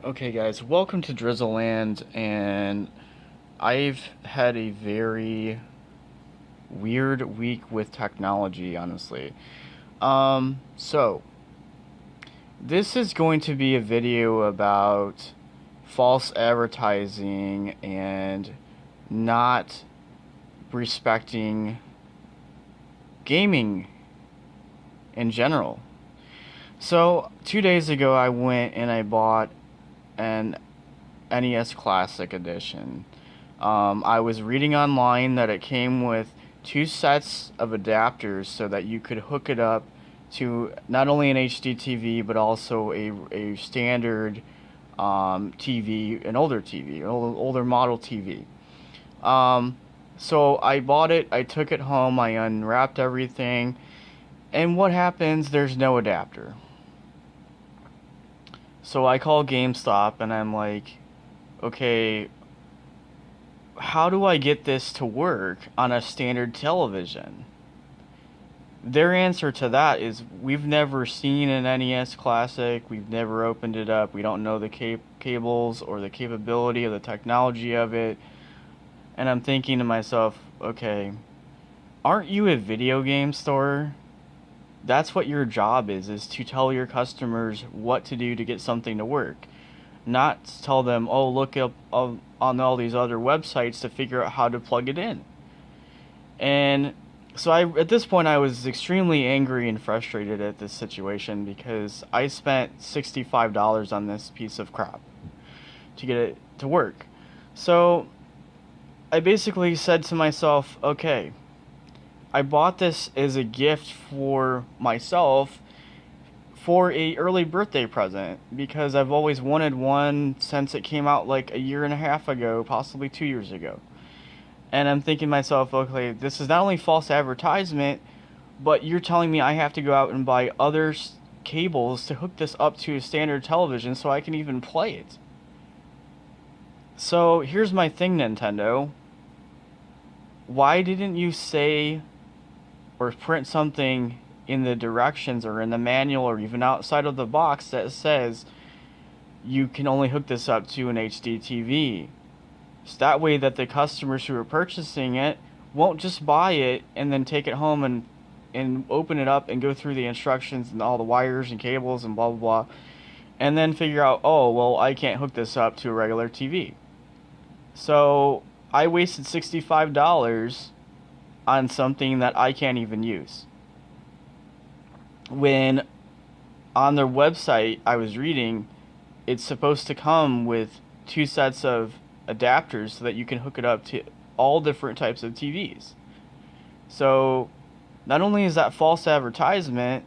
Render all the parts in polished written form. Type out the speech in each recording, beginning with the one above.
Okay, guys, welcome to Drizzleland, and I've had a very weird week with technology, honestly. So this is going to be a video about false advertising and not respecting gaming in general. So 2 days ago, I went and I bought an NES Classic Edition. I was reading online that it came with two sets of adapters so that you could hook it up to not only an HD TV but also a standard TV, an older TV, older model TV. So I bought it, I took it home, I unwrapped everything, and what happens? There's no adapter. So I call GameStop and I'm like, okay, how do I get this to work on a standard television? Their answer to that is, we've never seen an NES Classic, we've never opened it up, we don't know the cables or the capability of the technology of it. And I'm thinking to myself, okay, aren't you a video game store? That's what your job is to tell your customers what to do to get something to work. Not tell them, oh, look up on all these other websites to figure out how to plug it in. And so at this point, I was extremely angry and frustrated at this situation because I spent $65 on this piece of crap to get it to work. So I basically said to myself, okay, I bought this as a gift for myself for a early birthday present because I've always wanted one since it came out like a year and a half ago, possibly 2 years ago. And I'm thinking to myself, okay, this is not only false advertisement, but you're telling me I have to go out and buy other cables to hook this up to a standard television so I can even play it. So here's my thing, Nintendo. Why didn't you say or print something in the directions or in the manual or even outside of the box that says you can only hook this up to an HD TV? So that way that the customers who are purchasing it won't just buy it and then take it home and open it up and go through the instructions and all the wires and cables and blah blah blah, and then figure out, oh, well, I can't hook this up to a regular TV. So I wasted $65 on something that I can't even use. When on their website I was reading, it's supposed to come with two sets of adapters so that you can hook it up to all different types of TVs. So not only is that false advertisement,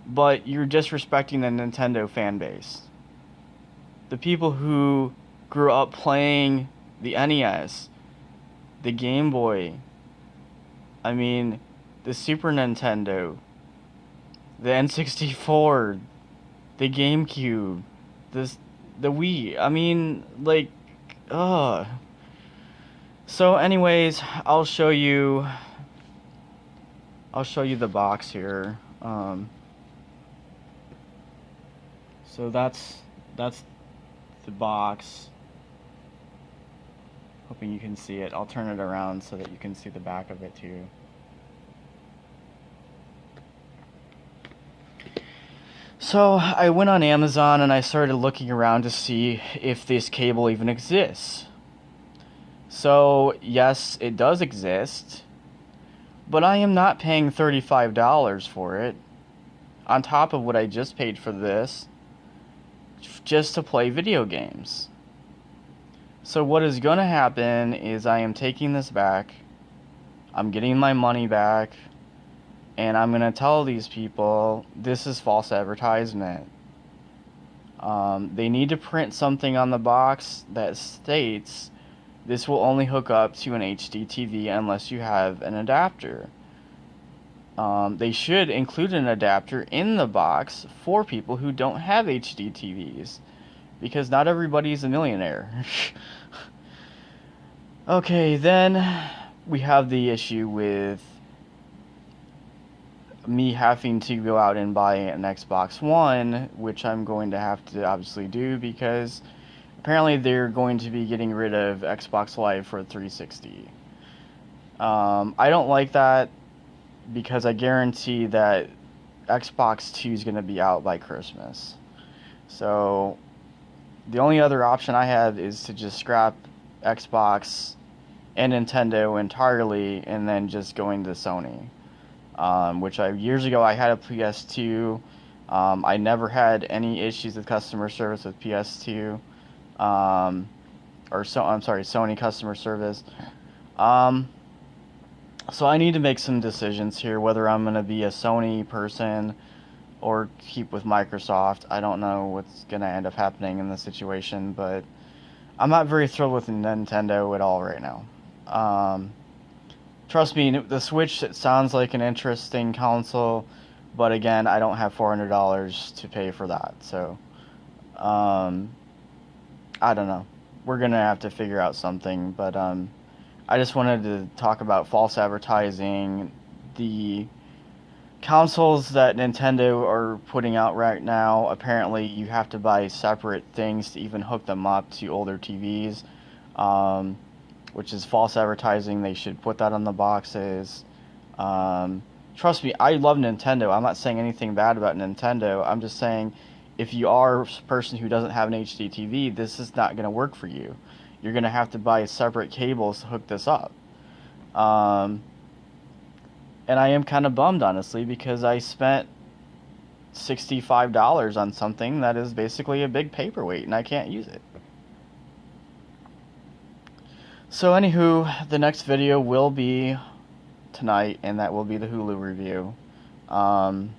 but you're disrespecting the Nintendo fan base. The people who grew up playing the NES, the Game Boy, the Super Nintendo, the N64, the GameCube, the Wii. Ugh. So anyways, I'll show you the box here. So that's the box. Hoping you can see it. I'll turn it around so that you can see the back of it too. So I went on Amazon and I started looking around to see if this cable even exists. So yes, it does exist, but I am not paying $35 for it, on top of what I just paid for this, just to play video games. So what is going to happen is I am taking this back, I'm getting my money back, and I'm going to tell these people this is false advertisement. They need to print something on the box that states this will only hook up to an HD TV unless you have an adapter. They should include an adapter in the box for people who don't have HD TVs, because not everybody's a millionaire. Okay, then we have the issue with me having to go out and buy an Xbox One, which I'm going to have to obviously do because apparently they're going to be getting rid of Xbox Live for 360. I don't like that because I guarantee that Xbox 2 is going to be out by Christmas. So the only other option I have is to just scrap Xbox and Nintendo entirely and then just going to Sony. Which years ago I had a PS2. I never had any issues with customer service with PS2. I'm sorry, Sony customer service. Um, so I need to make some decisions here whether I'm going to be a Sony person or keep with Microsoft. I don't know what's going to end up happening in this situation, but I'm not very thrilled with Nintendo at all right now. Trust me, the Switch, it sounds like an interesting console, but again, I don't have $400 to pay for that. So, I don't know. We're going to have to figure out something, but I just wanted to talk about false advertising, the consoles that Nintendo are putting out right now. Apparently, you have to buy separate things to even hook them up to older TVs, which is false advertising. They should put that on the boxes. Trust me, I love Nintendo. I'm not saying anything bad about Nintendo. I'm just saying if you are a person who doesn't have an HD TV, this is not going to work for you. You're going to have to buy separate cables to hook this up. And I am kind of bummed, honestly, because I spent $65 on something that is basically a big paperweight, and I can't use it. So, anywho, the next video will be tonight, and that will be the Hulu review. I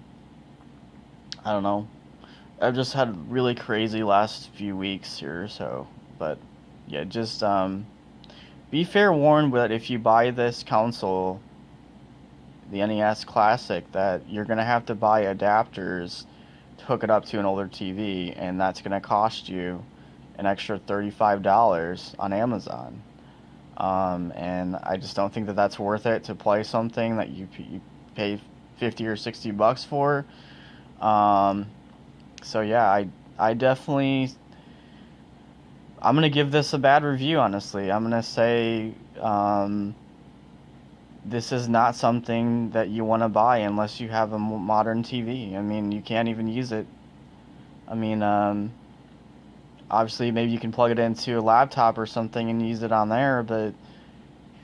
don't know. I've just had really crazy last few weeks here, so, but, yeah, just, be fair warned that if you buy this console, the NES Classic, that you're going to have to buy adapters to hook it up to an older TV, and that's going to cost you an extra $35 on Amazon. And I just don't think that that's worth it to play something that you pay 50 or 60 bucks for. So yeah, I definitely, I'm going to give this a bad review, honestly. I'm going to say, this is not something that you want to buy unless you have a modern TV. I mean, you can't even use it. I mean, obviously maybe you can plug it into a laptop or something and use it on there, but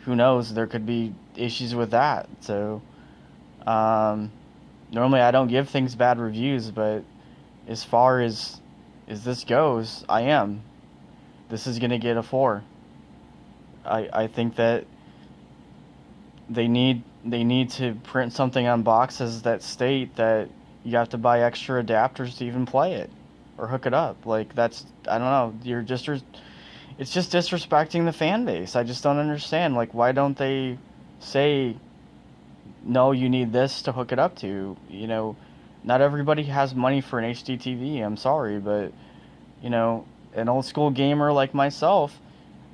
who knows? There could be issues with that. So, normally I don't give things bad reviews, but as far as this goes, I am. This is going to get a 4. I think that they need to print something on boxes that state that you have to buy extra adapters to even play it or hook it up. Like, that's, I don't know, it's just disrespecting the fan base. I just don't understand. Like, why don't they say, no, you need this to hook it up to? You know, not everybody has money for an HD TV. I'm sorry, but, you know, an old school gamer like myself,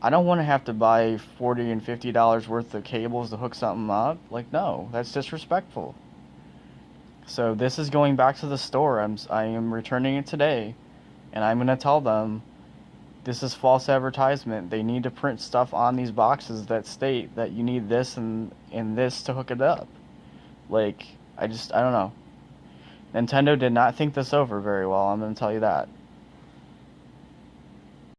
I don't want to have to buy $40 and $50 worth of cables to hook something up. Like, no, that's disrespectful. So this is going back to the store. I am returning it today, and I'm going to tell them this is false advertisement. They need to print stuff on these boxes that state that you need this and this to hook it up. Like, I don't know. Nintendo did not think this over very well, I'm going to tell you that.